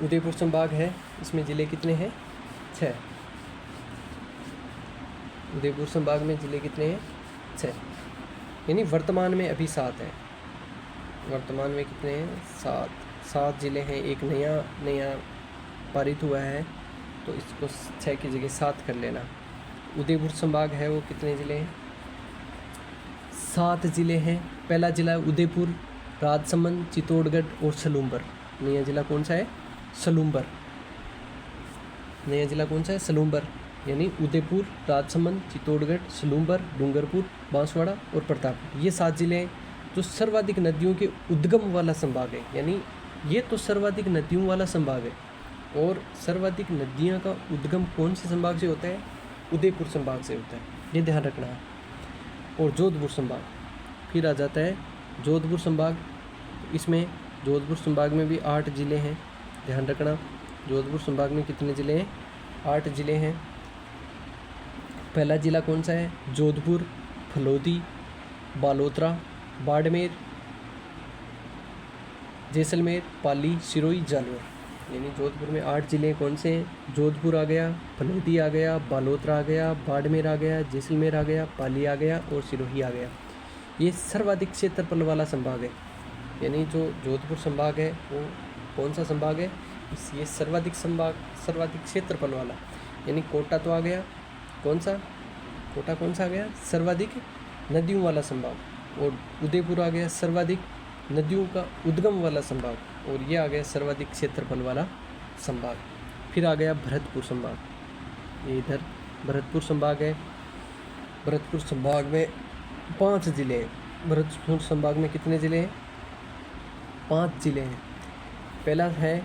उदयपुर संभाग है, इसमें ज़िले कितने हैं? 6। उदयपुर संभाग में ज़िले कितने हैं? 6, यानी वर्तमान में अभी 7 हैं। वर्तमान में कितने हैं? 7 ज़िले हैं। एक नया पारित हुआ है, तो इसको 6 की जगह 7 कर लेना। उदयपुर संभाग है वो कितने ज़िले हैं? 7 ज़िले हैं। पहला ज़िला उदयपुर, राजसमंद, चित्तौड़गढ़ और सलूम्बर। नया ज़िला कौन सा है? सलूम्बर। नया ज़िला कौन सा है? सलूम्बर। यानी उदयपुर, राजसमंद, चित्तौड़गढ़, सलूम्बर, डूंगरपुर, बांसवाड़ा और प्रतापगढ़, ये 7 ज़िले हैं जो सर्वाधिक नदियों के उद्गम वाला संभाग है। यानी ये तो सर्वाधिक नदियों वाला संभाग है, और सर्वाधिक नदियाँ का उद्गम कौन से संभाग से होता है? उदयपुर संभाग से होता है, ये ध्यान रखना है। और जोधपुर संभाग फिर आ जाता है जोधपुर संभाग। इसमें जोधपुर संभाग में भी 8 ज़िले हैं, ध्यान रखना। जोधपुर संभाग में कितने ज़िले हैं? 8 ज़िले हैं। पहला ज़िला कौन सा है? जोधपुर, फलोदी, बालोतरा, बाड़मेर, जैसलमेर, पाली, सिरोही, जालौर। यानी जोधपुर में 8 ज़िले कौन से हैं? जोधपुर आ गया, फलोदी आ गया, बालोतरा आ गया, बाड़मेर आ गया, जैसलमेर आ गया, पाली आ गया और सिरोही आ गया। ये सर्वाधिक क्षेत्रफल वाला संभाग है। यानी जो जोधपुर संभाग है वो कौन सा संभाग है? ये सर्वाधिक क्षेत्रफल वाला। यानी कोटा तो आ गया, कौन सा? कोटा कौन सा आ गया? सर्वाधिक नदियों वाला संभाग। और उदयपुर आ गया सर्वाधिक नदियों का उद्गम वाला संभाग, और ये आ गया सर्वाधिक क्षेत्रफल वाला संभाग। फिर आ गया भरतपुर संभाग, ये इधर भरतपुर संभाग है। भरतपुर संभाग में 5 ज़िले हैं। भरतपुर संभाग में कितने ज़िले हैं? 5 ज़िले हैं। पहला है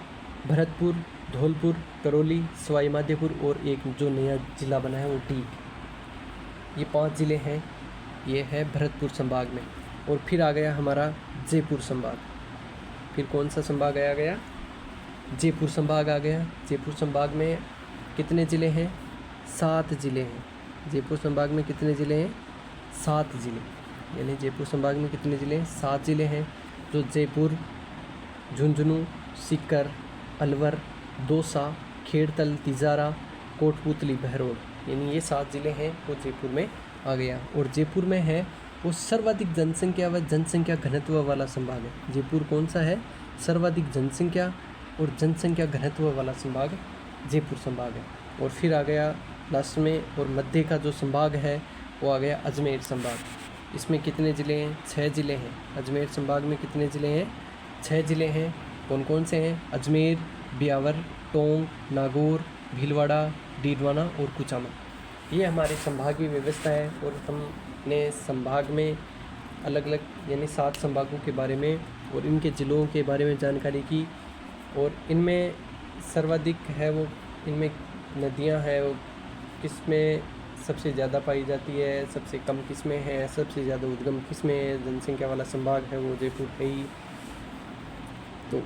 भरतपुर, धौलपुर, करौली, सवाई माधोपुर और एक जो नया ज़िला बना है वो टीक। ये 5 ज़िले हैं, ये है भरतपुर संभाग में। और फिर आ गया हमारा जयपुर संभाग। फिर कौन सा संभाग आ गया? जयपुर संभाग आ गया। जयपुर संभाग में कितने ज़िले हैं? 7 ज़िले हैं। जयपुर संभाग में कितने ज़िले हैं? 7 ज़िले। यानी जयपुर संभाग में कितने ज़िले हैं? 7 ज़िले हैं, जो जयपुर, झुंझुनू, सीकर, अलवर, दौसा, खेड़तल, तिजारा, कोटपुतली, बहरोड, यानी ये 7 ज़िले हैं वो जयपुर में आ गया। और जयपुर में है वो सर्वाधिक जनसंख्या व जनसंख्या घनत्व वाला संभाग है। जयपुर कौन सा है? सर्वाधिक जनसंख्या और जनसंख्या घनत्व वाला संभाग जयपुर संभाग है। और फिर आ गया लास्ट में और मध्य का जो संभाग है वो आ गया अजमेर संभाग। इसमें कितने ज़िले हैं? 6 ज़िले हैं। अजमेर संभाग में कितने ज़िले हैं? 6 ज़िले हैं। कौन कौन से हैं? अजमेर, ब्यावर, टोंक, नागौर, भीलवाड़ा, डीडवाना और कुचामन। ये हमारी संभागीय व्यवस्था है। और हमने संभाग में अलग अलग यानी 7 संभागों के बारे में और इनके ज़िलों के बारे में जानकारी की। और इनमें सर्वाधिक है वो, इनमें नदियां हैं वो किसमें सबसे ज़्यादा पाई जाती है, सबसे कम किसमें है, सबसे ज़्यादा उद्गम किसमें है, जनसंख्या वाला संभाग है वो जयपुर है ही। तो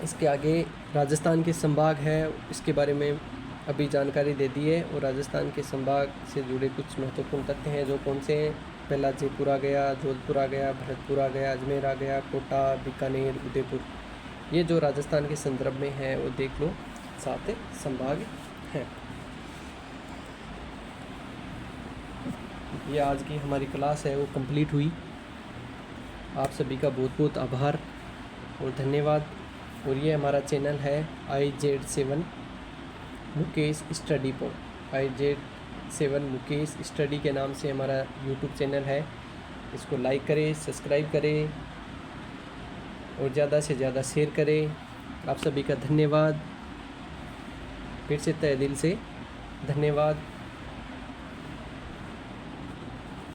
इसके आगे राजस्थान के संभाग है, इसके बारे में अभी जानकारी दे दी है। और राजस्थान के संभाग से जुड़े कुछ महत्वपूर्ण तथ्य हैं, जो कौन से हैं? पहला जयपुर आ गया, जोधपुर आ गया, भरतपुर आ गया, अजमेर आ गया, कोटा, बीकानेर, उदयपुर। ये जो राजस्थान के संदर्भ में है वो देख लो, 7 संभाग हैं। ये आज की हमारी क्लास है वो कंप्लीट हुई। आप सभी का बहुत बहुत आभार और धन्यवाद। और ये हमारा चैनल है IZ7 Mukesh study point. IZ7 Mukesh study के नाम से हमारा यूट्यूब चैनल है। इसको लाइक करें, सब्सक्राइब करें और ज़्यादा से ज़्यादा शेयर करें। आप सभी का धन्यवाद, फिर से तहे दिल से धन्यवाद।